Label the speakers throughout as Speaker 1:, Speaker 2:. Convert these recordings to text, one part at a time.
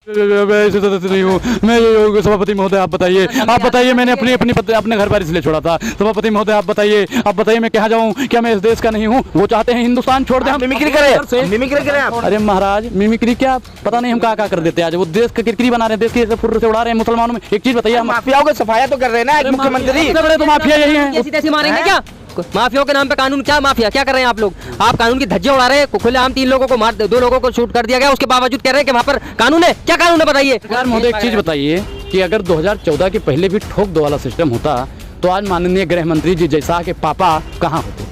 Speaker 1: मैं ऐसे सदस्य नहीं हूँ, मैं ये सभापति महोदय आप बताइए मैंने अपने घर पर इसलिए छोड़ा था। सभापति महोदय आप बताइए मैं कहाँ जाऊँ? क्या मैं इस देश का नहीं हूँ? वो चाहते हैं हिंदुस्तान छोड़ दें, हम
Speaker 2: मिमिक्री करें आप।
Speaker 1: अरे महाराज मिमिक्री क्या पता नहीं हम क्या कर देते हैं। आज वो देश का किरकिरी बना रहे हैं, देश की फुर्र से उड़ा रहे हैं मुसलमानों में। एक चीज बताइए, हम
Speaker 2: माफियाओं को सफाया तो कर रहे हैं ना एक मुख्यमंत्री।
Speaker 1: बड़े तो माफिया यही है,
Speaker 3: ऐसी तैसी मारेंगे क्या? माफियाओं के नाम पे कानून क्या? माफिया क्या कर रहे हैं आप लोग? आप कानून की धज्जियां उड़ा रहे हैं। खुलेआम 3 लोगों को मार, 2 लोगों को शूट कर दिया गया, उसके बावजूद कह रहे हैं कि वहाँ पर कानून है। क्या कानून है बताइए?
Speaker 1: यार महोदय एक चीज बताइए कि अगर 2014 के पहले भी ठोक दो वाला सिस्टम होता तो आज माननीय गृह मंत्री जी जैसा के पापा कहाँ होते?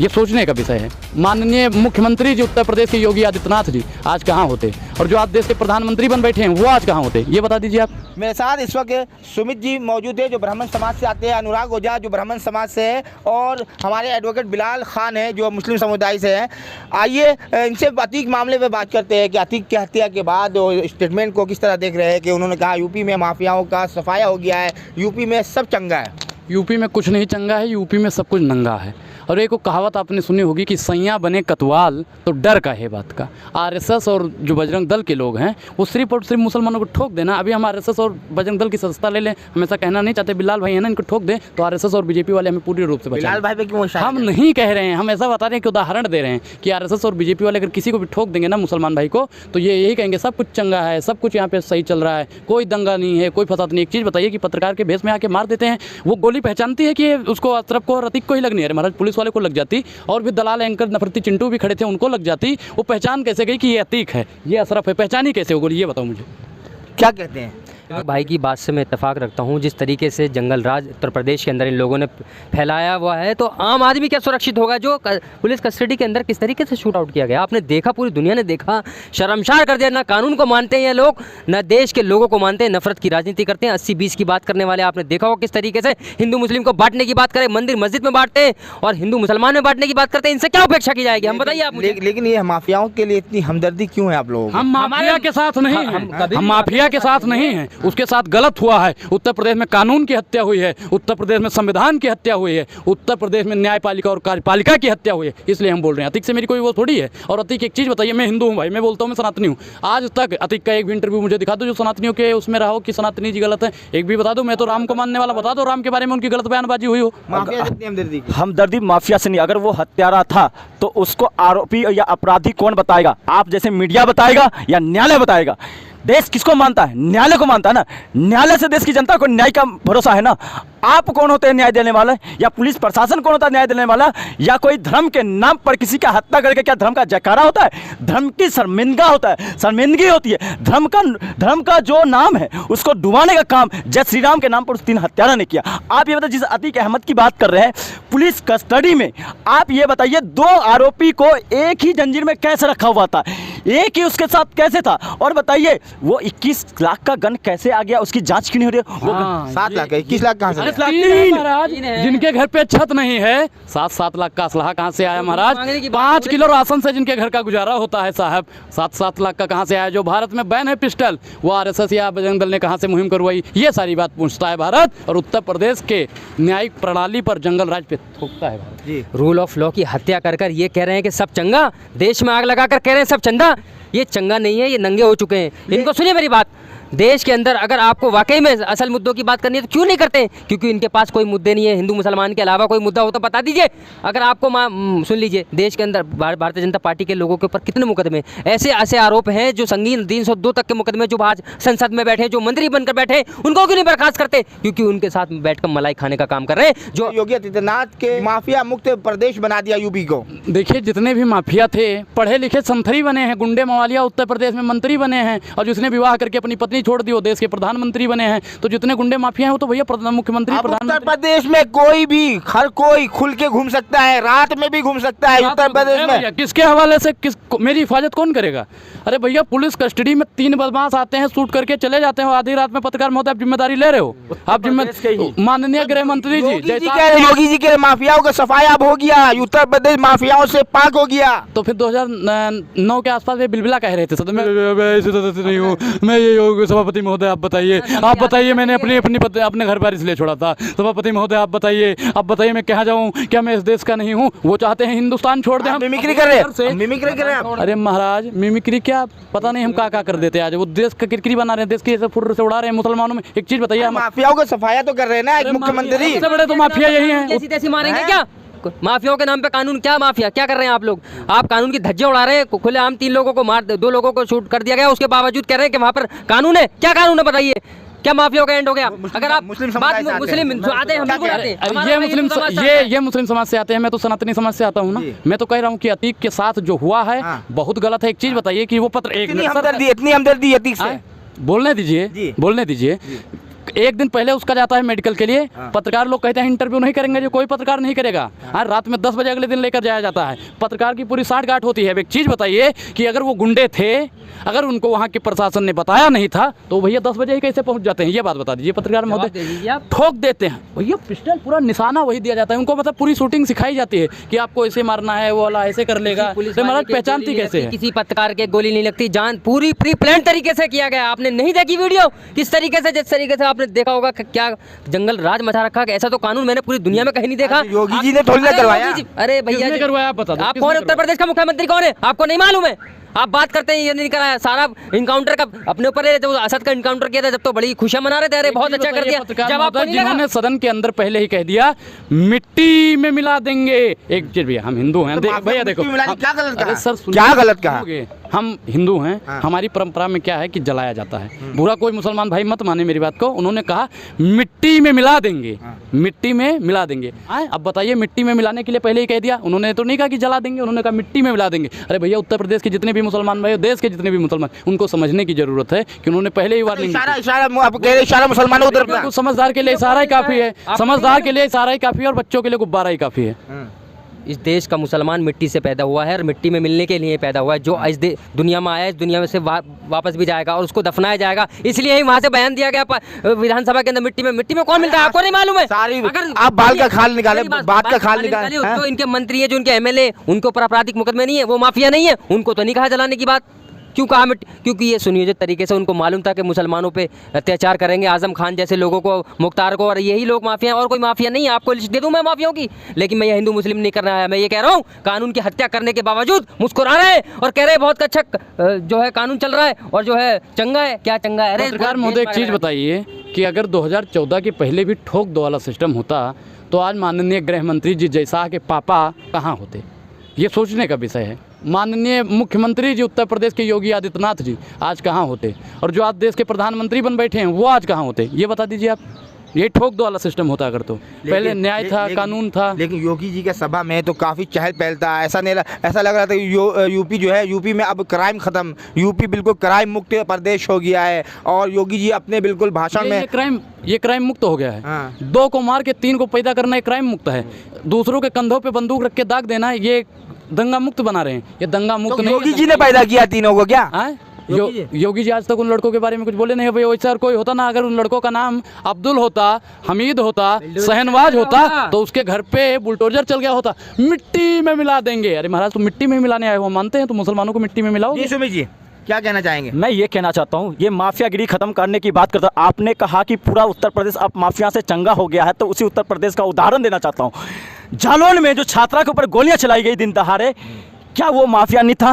Speaker 1: ये सोचने का विषय है। माननीय मुख्यमंत्री जी उत्तर प्रदेश के योगी आदित्यनाथ जी आज कहाँ होते? और जो आज देश के प्रधानमंत्री बन बैठे हैं वो आज कहाँ होते? ये बता दीजिए आप।
Speaker 2: मेरे साथ इस वक्त सुमित जी मौजूद है जो ब्राह्मण समाज से आते हैं, अनुराग ओझा जो ब्राह्मण समाज से है, और हमारे एडवोकेट बिलाल खान है जो मुस्लिम समुदाय से है। आइए इनसे अतीक मामले में बात करते हैं कि अतीक की हत्या के बाद स्टेटमेंट को किस तरह देख रहे हैं कि उन्होंने कहा यूपी में माफियाओं का सफाया हो गया है, यूपी में सब चंगा है।
Speaker 1: यूपी में कुछ नहीं चंगा है, यूपी में सब कुछ नंगा है। और एक कहावत आपने सुनी होगी कि सैया बने कतवाल तो डर का है बात का। आरएसएस और जो बजरंग दल के लोग हैं वो सिर्फ और सिर्फ मुसलमानों को ठोक देना। अभी हम आरएसएस और बजरंग दल की सदस्यता ले लें, हम ऐसा कहना नहीं चाहते। बिलाल भाई है ना, इनको ठोक दें तो आरएसएस और बीजेपी वाले हमें पूरी रूप से बचाएं।
Speaker 2: बिलाल भाई पे क्यों?
Speaker 1: हम नहीं कह रहे हैं, हम ऐसा बता रहे हैं कि उदाहरण दे रहे हैं कि आरएसएस और बीजेपी वाले अगर किसी को भी ठोक देंगे ना मुसलमान भाई को, तो ये यही कहेंगे सब कुछ चंगा है, सब कुछ यहाँ पे सही चल रहा है, कोई दंगा नहीं है, कोई फसाद नहीं। एक चीज़ बताइए कि पत्रकार के भेष में आके मार देते हैं, वो गोली पहचानती है कि उसको अशरफ को और अतीक को ही लगनी है। महाराज पुलिस वाले को लग जाती, और भी दलाल एंकर नफरती चिंटू भी खड़े थे उनको लग जाती। वो पहचान कैसे गई कि ये अतीक है, ये अशरफ है? पहचानी कैसे हो? ये बताओ मुझे।
Speaker 2: क्या कहते हैं?
Speaker 3: भाई की बात से मैं इत्तेफाक रखता हूँ। जिस तरीके से जंगल राज उत्तर प्रदेश के अंदर इन लोगों ने फैलाया हुआ है, तो आम आदमी क्या सुरक्षित होगा जो पुलिस कस्टडी के अंदर किस तरीके से शूट आउट किया गया? आपने देखा, पूरी दुनिया ने देखा, शर्मसार कर दिया। ना कानून को मानते हैं ये लोग, ना देश के लोगों को मानते हैं, नफरत की राजनीति करते हैं। 80-20 की बात करने वाले आपने देखा हो किस तरीके से हिंदू मुस्लिम को बांटने की बात करें, मंदिर मस्जिद में बांटते हैं और हिंदू मुसलमान में बांटने की बात करते हैं। इनसे क्या अपेक्षा की जाएगी? हम बताइए आप मुझे।
Speaker 2: लेकिन ये माफियाओं के लिए इतनी हमदर्दी क्यों है आप लोगों?
Speaker 1: हम माफिया के साथ नहीं हैं, हम माफिया के साथ नहीं हैं। उसके साथ गलत हुआ है। उत्तर प्रदेश में कानून की हत्या हुई है, उत्तर प्रदेश में संविधान की हत्या हुई है, उत्तर प्रदेश में न्यायपालिका और कार्यपालिका की हत्या हुई है, इसलिए हम बोल रहे हैं। अतीक से मेरी कोई वो थोड़ी है। और अतीक एक चीज़ बताइए, मैं हिंदू हूँ भाई, मैं बोलता हूँ मैं सनातनी हूँ। आज तक अतीक का एक भी इंटरव्यू मुझे दिखा दो जो सनातनियों के उसमें रहा हो कि सनातनी जी गलत है, एक भी बता दो। मैं तो राम को मानने वाला, बता दो राम के बारे में उनकी गलत बयानबाजी हुई हो।
Speaker 2: माफिया कितनी हमदर्दी?
Speaker 4: हमदर्दी माफिया से नहीं। अगर वो हत्यारा था तो उसको आरोपी या अपराधी कौन बताएगा? आप जैसे मीडिया बताएगा या न्यायालय बताएगा? देश किसको मानता है? न्यायालय को मानता है ना। न्यायालय से देश की जनता को न्याय का भरोसा है ना। आप कौन होते हैं न्याय देने वाले? या पुलिस प्रशासन कौन होता है न्याय देने वाला? या कोई धर्म के नाम पर किसी का हत्या करके क्या धर्म का जयकारा होता है? धर्म की शर्मिंदगा होता है, शर्मिंदगी होती है। धर्म का जो नाम है उसको डुबाने का काम जय श्री राम के नाम पर उस 3 हत्यारा ने किया। आप ये बताइए, जिस अतीक अहमद की बात कर रहे हैं पुलिस कस्टडी में, आप ये बताइए 2 आरोपी को एक ही जंजीर में कैसे रखा हुआ था? एक ही उसके साथ कैसे था? और बताइए वो 21 लाख का गन कैसे आ गया? उसकी जांच क्यों नहीं हो रही? वो
Speaker 2: 7 लाख 21 लाख कहाँ से?
Speaker 1: महाराज जिनके घर पे छत नहीं है, 7-7 लाख का असलहा कहाँ से आया महाराज? 5 किलो राशन से जिनके घर का गुजारा होता है साहब, 7-7 लाख का कहाँ से आया? जो भारत में बैन है पिस्टल, वो आरएसएस या बजरंग दल ने कहाँ से मुहिम करवाई? ये सारी बात पूछता है भारत, और उत्तर प्रदेश के न्यायिक प्रणाली पर जंगल राज पे थोपता है भारत जी।
Speaker 3: रूल ऑफ लॉ की हत्या कर ये कह रहे हैं कि सब चंगा, देश में आग लगाकर कह रहे हैं सब चंदा। ये चंगा नहीं है, ये नंगे हो चुके हैं। इनको सुनिए मेरी बात, देश के अंदर अगर आपको वाकई में असल मुद्दों की बात करनी है तो क्यों नहीं करते? क्योंकि इनके पास कोई मुद्दे नहीं है। हिंदू मुसलमान के अलावा कोई मुद्दा हो तो बता दीजिए। अगर आपको सुन लीजिए, देश के अंदर भारतीय जनता पार्टी के लोगों के ऊपर कितने मुकदमे, ऐसे आरोप हैं जो संगीन 302 तक के मुकदमे, जो आज संसद में बैठे, जो मंत्री बनकर बैठे, उनको क्यों नहीं बर्खास्त करते? क्योंकि उनके साथ बैठकर मलाई खाने का काम कर रहे हैं। जो
Speaker 2: योगी आदित्यनाथ के माफिया मुक्त प्रदेश बना दिया यूपी को।
Speaker 1: देखिए जितने भी माफिया थे पढ़े लिखे संतरी बने हैं, गुंडे मवालिया उत्तर प्रदेश में मंत्री बने हैं, और जिसने विवाह करके अपनी पत्नी छोड़ दी वो देश के प्रधानमंत्री बने हैं। तो जितने गुंडे माफिया हैं वो तो भैया मुख्यमंत्री
Speaker 2: उत्तर प्रदेश में कोई भी हर कोई खुल के घूम सकता है, रात में भी घूम सकता है उत्तर प्रदेश में।
Speaker 1: किसके हवाले से मेरी हिफाजत कौन करेगा? अरे भैया पुलिस कस्टडी में 3 बदमाश आते हैं, शूट करके चले जाते हैं आधी रात में। पत्रकार महोदय आप जिम्मेदारी ले रहे हो? आप माननीय गृह मंत्री जी
Speaker 2: योगी जी के माफियाओं का सफाया अब हो गया, उत्तर प्रदेश माफियाओं से पाक हो गया।
Speaker 1: तो फिर 2009 के आसपास वे बिलबिला कह रहे थे सदन में, मैं ऐसे सदस्य नहीं हूँ, मैं ये सभापति महोदय आप बताइए मैंने अपने घर पर इसलिए छोड़ा था। सभापति महोदय आप बताइए मैं कहाँ जाऊँ? क्या मैं इस देश का नहीं हूँ? वो चाहते हैं हिंदुस्तान छोड़ दें। हम
Speaker 2: मिमिक्री कर रहे हैं, मिमिक्री कर रहे हैं।
Speaker 1: अरे महाराज मिमिक्री क्या, पता नहीं हम क्या कर देते हैं। आज वो देश का किरकिरी बना रहे हैं, देश की फुर्र से उड़ा रहे हैं मुसलमानों में। एक चीज बताइए,
Speaker 2: माफियाओं को सफाया तो कर रहे हैं ना, एक मुख्यमंत्री।
Speaker 1: सबसे बड़े तो माफिया यही है।
Speaker 3: देसी मारेंगे क्या? माफियाओं के नाम पे कानून, क्या माफिया क्या कर रहे हैं आप लोग? आप कानून की धज्जे उड़ा रहे हैं। खुलेआम 3 लोगों को मार, 2 लोगों को शूट कर दिया गया, उसके बावजूद कह रहे हैं कि वहाँ पर कानून है। क्या कानून है बताइए? क्या माफिया का एंड हो गया? अगर आप मुस्लिम आते हैं, हम बिल्कुल आते हैं।
Speaker 1: ये मुस्लिम समाज से आते हैं, मैं तो सनातनी समाज से आता हूँ ना। मैं तो कह रहा हूँ कि अतीक के साथ जो हुआ है बहुत गलत है। एक चीज बताइए कि वो पत्र
Speaker 2: इतनी हमदर्दी अतीक से
Speaker 1: बोलने दीजिए। एक दिन पहले उसका जाता है मेडिकल के लिए, पत्रकार लोग कहते हैं इंटरव्यू नहीं करेंगे, जो कोई पत्रकार नहीं करेगा। रात में 10 बजे अगले दिन लेकर जाया जाता है। पत्रकार की पूरी साठगांठ होती है। एक चीज़ बताइए कि अगर वो गुंडे थे, अगर उनको वहाँ के प्रशासन ने बताया नहीं था तो भैया 10 बजे ही कैसे पहुँच जाते हैं? ये बात बता दीजिए। पत्रकार महोदय ठोक देते हैं भैया, पिस्टल पूरा निशाना वही दिया जाता है उनको। मतलब पूरी शूटिंग सिखाई जाती है कि आपको ऐसे मारना है, वो वाला ऐसे कर लेगा। महाराज पहचानती कैसे है?
Speaker 3: किसी पत्रकार के गोली नहीं लगती, जान पूरी प्री प्लान तरीके से किया गया। आपने नहीं देखी वीडियो किस तरीके से, जिस तरीके से आपने देखा होगा क्या जंगल राज मचा रखा है। ऐसा तो कानून मैंने पूरी दुनिया में कहीं नहीं देखा।
Speaker 2: योगी जी ने थोड़ी ना करवाया।
Speaker 3: अरे भैया
Speaker 1: करवाया, आप बता दो।
Speaker 3: आप कौन है? उत्तर प्रदेश का मुख्यमंत्री कौन है? आपको नहीं मालूम है? आप बात करते हैं ये नहीं कराया। सारा इनकाउंटर का अपने ऊपर है। जब असद का इनकाउंटर किया था जब तो बड़ी खुशियां मना रहे थे, अरे बहुत अच्छा कर दिया। जब आपको नहीं लगा,
Speaker 1: जिन्होंने सदन के अंदर पहले ही कह दिया मिट्टी में मिला देंगे। एक चीज भैया, हम हिंदू हैं भैया, देखो
Speaker 2: क्या गलत कहा?
Speaker 1: सर
Speaker 2: क्या गलत कहा?
Speaker 1: हम हिंदू हैं, हमारी परंपरा में क्या है कि जलाया जाता है। बुरा कोई मुसलमान भाई मत माने मेरी बात को। उन्होंने कहा मिट्टी में मिला देंगे, मिट्टी में मिला देंगे। अब बताइए, मिट्टी में मिलाने के लिए पहले ही कह दिया। उन्होंने तो नहीं कहा कि जला देंगे, उन्होंने कहा मिट्टी में मिला देंगे। अरे भैया, उत्तर प्रदेश के जितने भी मुसलमान भाई, देश के जितने भी मुसलमान, उनको समझने की जरूरत है कि उन्होंने पहले ही वार्निंग।
Speaker 2: इशारा मुसलमानों की तरफ।
Speaker 1: समझदार के लिए इशारा ही काफी है, समझदार के लिए इशारा ही काफी है, और बच्चों के लिए गुब्बारा ही काफी है।
Speaker 3: इस देश का मुसलमान मिट्टी से पैदा हुआ है और मिट्टी में मिलने के लिए पैदा हुआ है। जो इस दुनिया में आया है, इस दुनिया में से वापस भी जाएगा और उसको दफनाया जाएगा। इसलिए ही वहाँ से बयान दिया गया विधानसभा के अंदर, मिट्टी में कौन मिलता है आपको नहीं मालूम है?
Speaker 2: अगर आप बाल का खाल निकाले, बात का खाल निकाले,
Speaker 3: जो इनके मंत्री है, जो इनके MLA, उनके ऊपर आपराधिक मुकदमे नहीं है, वो माफिया नहीं है, उनको तो नहीं कहा जलाने की बात। क्यों कहा मिट्टी? क्योंकि ये सुनियोजित तरीके से उनको मालूम था कि मुसलमानों पे अत्याचार करेंगे, आजम खान जैसे लोगों को, मुख्तार को, और यही लोग माफिया, और कोई माफिया नहीं है। आपको लिस्ट दे दूं मैं माफियाओं की, लेकिन मैं ये हिंदू मुस्लिम नहीं करना है। मैं ये कह रहा हूँ, कानून की हत्या करने के बावजूद मुस्कुरा रहे हैं और कह रहे हैं बहुत अच्छा जो है कानून चल रहा है और जो है चंगा है। क्या चंगा है?
Speaker 1: पत्रकार महोदय, एक चीज़ बताइए कि अगर 2014 के पहले भी ठोक दो वाला सिस्टम होता तो आज माननीय गृह मंत्री जी जयशाह के पापा कहाँ होते? ये सोचने का विषय है। माननीय मुख्यमंत्री जी उत्तर प्रदेश के योगी आदित्यनाथ जी आज कहाँ होते? और जो आज देश के प्रधानमंत्री बन बैठे हैं वो आज कहाँ होते? ये बता दीजिए आप। ये ठोक दो वाला सिस्टम होता अगर तो पहले न्याय था, कानून था।
Speaker 2: लेकिन योगी जी के सभा में तो काफ़ी चहल पहल था। ऐसा लग रहा था यूपी जो है, यूपी में अब क्राइम खत्म, यूपी बिल्कुल क्राइम मुक्त प्रदेश हो गया है। और योगी जी अपने बिल्कुल भाषण में
Speaker 1: ये क्राइम मुक्त हो गया है। 2 को मार के 3 को पैदा करना ये क्राइम मुक्त है। दूसरों के कंधों पे बंदूक रख के दाग देना ये दंगा मुक्त बना रहे हैं। ये दंगा मुक्त
Speaker 2: तो
Speaker 1: नहीं।
Speaker 2: योगी जी ने पैदा किया 3 को क्या?
Speaker 1: योगी जी आज तक उन लड़कों के बारे में कुछ बोले नहीं। भाई वैसा कोई होता ना, अगर उन लड़कों का नाम अब्दुल होता, हमीद होता, शहनवाज होता, तो उसके घर पे बुलडोजर चल गया होता। मिट्टी में मिला देंगे। अरे महाराज, तो मिट्टी में मिलाने आए हो, मानते हैं तो मुसलमानों को मिट्टी में मिलाओ।
Speaker 2: सुमित जी क्या कहना चाहेंगे?
Speaker 4: मैं ये कहना चाहता हूँ, ये माफियागिरी खत्म करने की बात करता हूँ। आपने कहा कि पूरा उत्तर प्रदेश अब माफिया से चंगा हो गया है, तो उसी उत्तर प्रदेश का उदाहरण देना चाहता हूँ। जालौन में जो छात्रा के ऊपर गोलियां चलाई गई दिन दहाड़े, क्या वो माफिया नहीं था?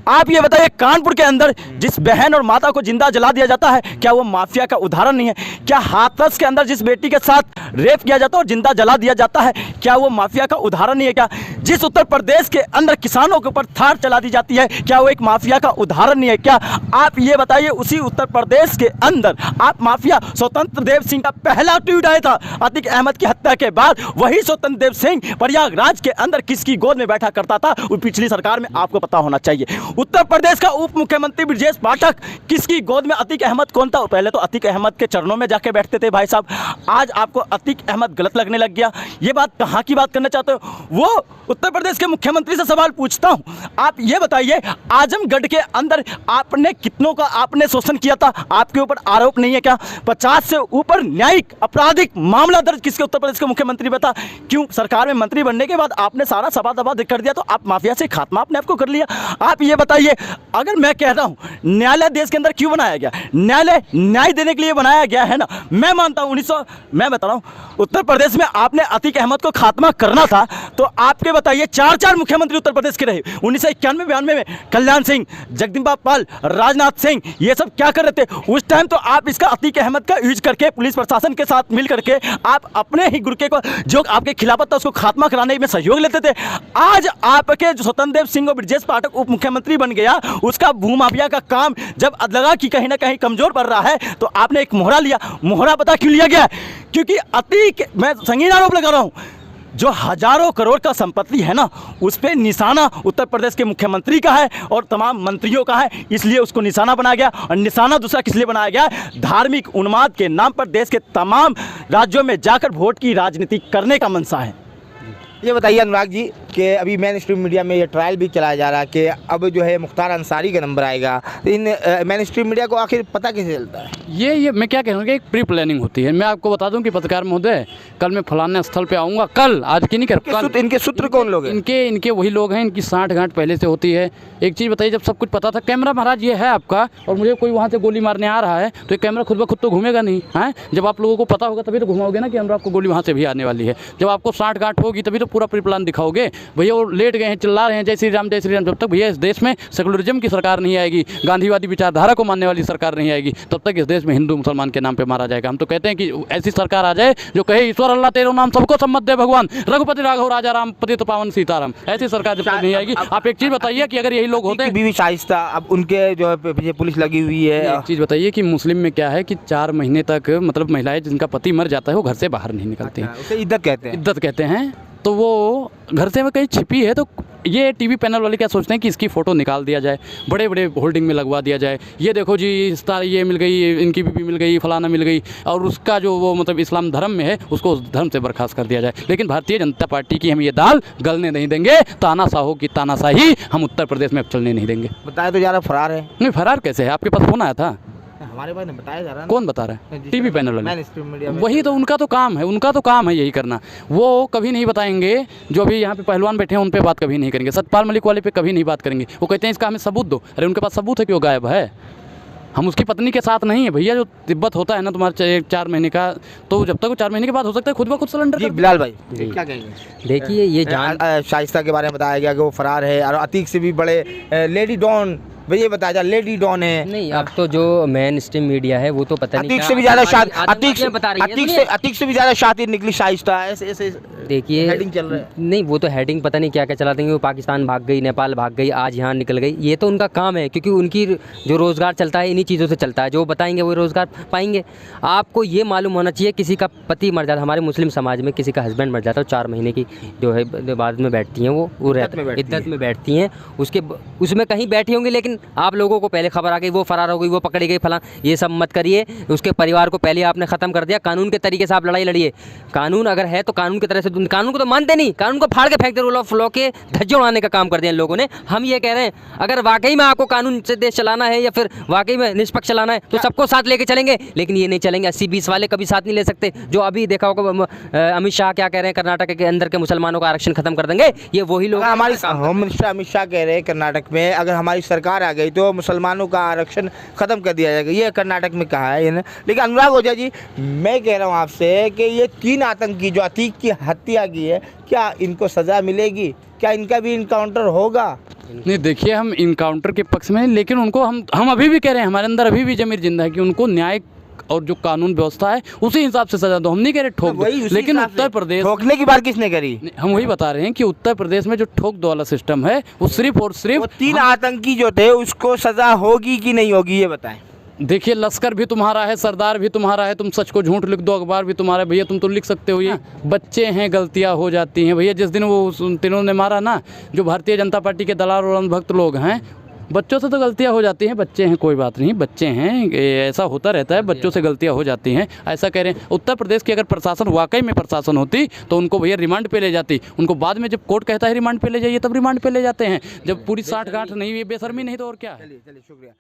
Speaker 4: आप ये बताइए, कानपुर के अंदर जिस बहन और माता को जिंदा जला दिया जाता है, क्या वो माफिया का उदाहरण नहीं है? क्या हाथरस के अंदर जिस बेटी के साथ रेप किया जाता है और जिंदा जला दिया जाता है, क्या वो माफिया का उदाहरण नहीं है? क्या जिस उत्तर प्रदेश के अंदर किसानों के ऊपर थार चला दी जाती है, क्या वो एक माफिया का उदाहरण नहीं है? क्या आप ये बताइए, उसी उत्तर प्रदेश के अंदर आप माफिया स्वतंत्र देव सिंह का पहला ट्वीट आया था अतीक अहमद की हत्या के बाद। वही स्वतंत्र देव सिंह प्रयागराज के अंदर किसकी गोद में बैठा करता था? वो पिछली सरकार में आपको पता होना चाहिए। उत्तर प्रदेश का उप मुख्यमंत्री ब्रजेश पाठक किसकी गोद में? अतीक अहमद कौन था? पहले तो अतीक अहमद के चरणों में जाके बैठते थे भाई साहब। आज आपको अतीक अहमद गलत लगने लग गया। ये बात कहाँ की बात करना चाहते हो? वो उत्तर प्रदेश के मुख्यमंत्री से सवाल पूछता हूँ, आप ये बताइए, आजमगढ़ के अंदर आपने कितनों का आपने शोषण किया था? आपके ऊपर आरोप नहीं है क्या? 50 से ऊपर न्यायिक आपराधिक मामला दर्ज किसके उत्तर प्रदेश के मुख्यमंत्री बता? क्यों सरकार में मंत्री बनने के बाद आपने सारा सभा दबा कर दिया, तो आप माफिया से खाते खात्मा आपने आपको कर लिया। आप ये बताइए, अगर मैं कह रहा हूँ न्यायालय देश के अंदर क्यों बनाया गया, न्यायालय न्याय देने के लिए बनाया गया है ना। मैं मानता हूँ मैं बता रहा हूँ, उत्तर प्रदेश में आपने अतीक अहमद को खात्मा करना था तो आपके बताइए 4 मुख्यमंत्री उत्तर प्रदेश के रहे 1991-92 में। कल्याण सिंह, जगदम्बा पाल, राजनाथ सिंह, ये सब क्या कर रहे थे उस टाइम। तो आप इसका अतीक अहमद का यूज करके पुलिस प्रशासन के साथ मिल करके आप अपने ही गुरके को जो आपके खिलाफत था उसको खात्मा कराने में सहयोग लेते थे। आज आपके जो स्वतंत्र देव सिंह और ब्रजेश पाठक उप मुख्यमंत्री बन गया, उसका भूमाफिया का काम जब लगा कि कहीं ना कहीं कमजोर पड़ रहा है तो आपने एक मोहरा लिया। मोहरा पता क्यों लिया गया? क्योंकि अतीक, मैं संगीन आरोप लगा रहा हूं, जो हजारों करोड़ का संपत्ति है ना उस पे निशाना उत्तर प्रदेश के मुख्यमंत्री का है और तमाम मंत्रियों का है, इसलिए उसको निशाना बनाया गया। और निशाना दूसरा किस लिए बनाया गया? धार्मिक उन्माद के नाम पर देश के तमाम राज्यों में जाकर वोट की राजनीति करने का मंशा है।
Speaker 2: ये बताइए अनुराग जी कि अभी मेन स्ट्रीम मीडिया में ये ट्रायल भी चलाया जा रहा है कि अब जो है मुख्तार अंसारी का नंबर आएगा, तो इन मेन स्ट्रीम मीडिया को आखिर पता कैसे चलता है?
Speaker 1: ये मैं क्या कह रहा हूँ कि एक प्री प्लानिंग होती है। मैं आपको बता दूं कि पत्रकार महोदय, कल मैं फलाने स्थल पे आऊँगा, कल, आज की नहीं कर,
Speaker 2: इनके सूत्र कौन लोग हैं?
Speaker 1: इनके वही लोग हैं, इनकी साँठ-गाँठ पहले से होती है। एक चीज़ बताइए, जब सब कुछ पता था, कैमरा महाराज ये है आपका, और मुझे कोई वहाँ से गोली मारने आ रहा है तो ये कैमरा खुद ब खुद तो घूमेगा नहीं है। जब आप लोगों को पता होगा तभी तो घुमाओगे ना कि हमरा आपको गोली वहाँ से भी आने वाली है। जब आपको साँठ-गाँठ होगी तभी तो पूरा प्री प्लान दिखाओगे। भैया वो लेट गए हैं, चिल्ला रहे हैं जय श्री राम जय श्री राम। जब तक भैया इस देश में सेकुलरिज्म की सरकार नहीं आएगी, गांधीवादी विचारधारा को मानने वाली सरकार नहीं आएगी, तब तक इस देश में हिंदू मुसलमान के नाम पे मारा जाएगा। हम तो कहते हैं कि ऐसी सरकार आ जाए जो कहे ईश्वर अल्लाह तेरो नाम सबको सम्मत दे भगवान, रघुपति राघव राजा राम पतित पावन सीताराम। ऐसी सरकार जब तक नहीं आएगी। आप एक चीज़ बताइए कि अगर यही लोग होते हैं,
Speaker 2: बीवी शाइस्ता, अब उनके जो है पीछे पुलिस लगी हुई है।
Speaker 1: एक चीज़ बताइए कि मुस्लिम में क्या है कि 4 महीने तक मतलब महिलाएं जिनका पति मर जाता है वो घर से बाहर नहीं निकलती हैं,
Speaker 2: उसे इद्दत कहते हैं।
Speaker 1: इद्दत कहते हैं। तो वो घर से में कहीं छिपी है तो ये टीवी पैनल वाले क्या सोचते हैं कि इसकी फ़ोटो निकाल दिया जाए, बड़े बड़े होल्डिंग में लगवा दिया जाए, ये देखो जी ये मिल गई, इनकी बीबी मिल गई, फलाना मिल गई, और उसका जो वो मतलब इस्लाम धर्म में है उसको उस धर्म से बर्खास्त कर दिया जाए। लेकिन भारतीय जनता पार्टी की हम ये दाल गलने नहीं देंगे। तानाशाहों की तानाशाही हम उत्तर प्रदेश में अब चलने नहीं देंगे।
Speaker 2: बताया तो जा रहा फरार है।
Speaker 1: नहीं, फरार कैसे है? आपके पास फोन आया था?
Speaker 2: हमारे पास बताया जा रहा है।
Speaker 1: कौन बता रहा है? टीवी पैनल वाले।
Speaker 2: मेन स्ट्रीम मीडिया में
Speaker 1: वही तो उनका तो काम है, उनका तो काम है यही करना। वो कभी नहीं बताएंगे, जो अभी यहाँ पे पहलवान बैठे हैं उन पे बात कभी नहीं करेंगे, सतपाल मलिक वाले पे कभी नहीं बात करेंगे। वो कहते हैं इसका हमें सबूत दो। अरे उनके पास सबूत है कि वो गायब है। हम उसकी पत्नी के साथ नहीं है भैया। जो तिब्बत होता है ना तुम्हारे 4 महीने का, तो जब तक वो 4 महीने के बाद हो सकता है खुद ब खुद सिलेंडर।
Speaker 2: जी बिलाल भाई क्या कहेंगे?
Speaker 3: देखिए ये जान
Speaker 2: शाइस्ता के बारे में बताया गया कि वो फरार है, और अतीक से भी बड़े लेडी डॉन, भैया बताया जा लेडी डॉन है।
Speaker 3: नहीं, अब तो जो मेन स्ट्रीम मीडिया है वो तो पता नहीं
Speaker 2: अतीक से भी ज़्यादा
Speaker 3: शातिर
Speaker 2: अतीक से भी ज़्यादा शातिर निकली शाइस्ता। ऐसे
Speaker 3: देखिए
Speaker 2: हेडिंग चल रहा है।
Speaker 3: नहीं, वो तो हेडिंग पता नहीं क्या क्या चला देंगे। वो पाकिस्तान भाग गई, नेपाल भाग गई, आज यहाँ निकल गई। ये तो उनका काम है, क्योंकि उनकी जो रोज़गार चलता है इन्हीं चीज़ों से चलता है। जो बताएंगे वो रोज़गार पाएंगे। आपको ये मालूम होना चाहिए, किसी का पति मर जाता, हमारे मुस्लिम समाज में किसी का हस्बैंड मर जाता है, 4 महीने की जो है बाद में बैठती हैं, वो इद्दत में बैठती हैं। उसमें कहीं बैठी होंगी, लेकिन आप लोगों को पहले खबर आ गई, वो फरार हो गई, वो पकड़ी गई, फलां। ये सब मत करिए। उसके परिवार को पहले आपने ख़त्म कर दिया। कानून के तरीके से आप लड़ाई लड़िए। कानून अगर है तो कानून की तरह से, कानून को तो मानते नहीं, कानून को फाड़ के फेंक दे। रूल ऑफ लॉ के धज्जे उड़ाने का काम कर दिया इन लोगों ने। हम ये कह रहे हैं, अगर वाकई में आपको कानून से देश चलाना है या फिर वाकई में निष्पक्ष चलाना है तो सबको साथ लेके चलेंगे, लेकिन ये नहीं चलेंगे। 80-20 वाले कभी साथ नहीं ले सकते। जो अभी देखा होगा अमित शाह क्या कह रहे हैं, कर्नाटक के अंदर के मुसलमानों का आरक्षण खत्म कर देंगे। ये वही लोग,
Speaker 2: हमारी होम मिनिस्टर अमित शाह कह रहे हैं कर्नाटक में अगर हमारी सरकार आ गई तो मुसलमानों का आरक्षण खत्म कर दिया जाएगा। ये कर्नाटक में कहा है इन्हें। लेकिन अनुराग ओझा जी, मैं कह रहा हूँ आपसे कि ये 3 आतंकी जो अतीक की हत्या की है, क्या इनको सज़ा मिलेगी? क्या इनका भी इनकाउंटर होगा?
Speaker 1: नहीं, देखिए हम इनकाउंटर के पक्ष में, लेकिन उनको हम अभी भी कह रहे हैं, हमारे अंदर अभी भी ज़मीर जिंदा है कि उनको न्याय और जो कानून व्यवस्था है उसी हिसाब से सजा दो। हम नहीं कह रहे ठोक दो, लेकिन उत्तर प्रदेश
Speaker 2: ठोकने की बात किसने करी?
Speaker 1: हम वही बता रहे हैं कि उत्तर प्रदेश में जो ठोक दो वाला सिस्टम है वो सिर्फ और सिर्फ
Speaker 2: 3 आतंकी जो थे उसको सजा होगी कि नहीं होगी, ये बताएं।
Speaker 1: देखिए, लश्कर भी तुम्हारा है, सरदार भी तुम्हारा है, तुम सच को झूठ लिख दो, अखबार भी तुम्हारा है भैया, तुम तो लिख सकते हो। ये बच्चे हैं, गलतियां हो जाती हैं भैया। जिस दिन वो तीनों ने मारा ना, जो भारतीय जनता पार्टी के दलाल और अंधभक्त लोग हैं, बच्चों से तो गलतियां हो जाती हैं। बच्चे हैं, कोई बात नहीं, बच्चे हैं, ऐसा होता रहता है, बच्चों से गलतियां हो जाती हैं। ऐसा कह रहे हैं उत्तर प्रदेश की अगर प्रशासन वाकई में प्रशासन होती तो उनको भैया रिमांड पे ले जाती। उनको बाद में जब कोर्ट कहता है रिमांड पे ले जाइए, तब रिमांड पे ले जाते हैं। जब पूरी 60 गांठ नहीं हुई, बेशर्मी नहीं तो और क्या है।
Speaker 2: चलिए शुक्रिया।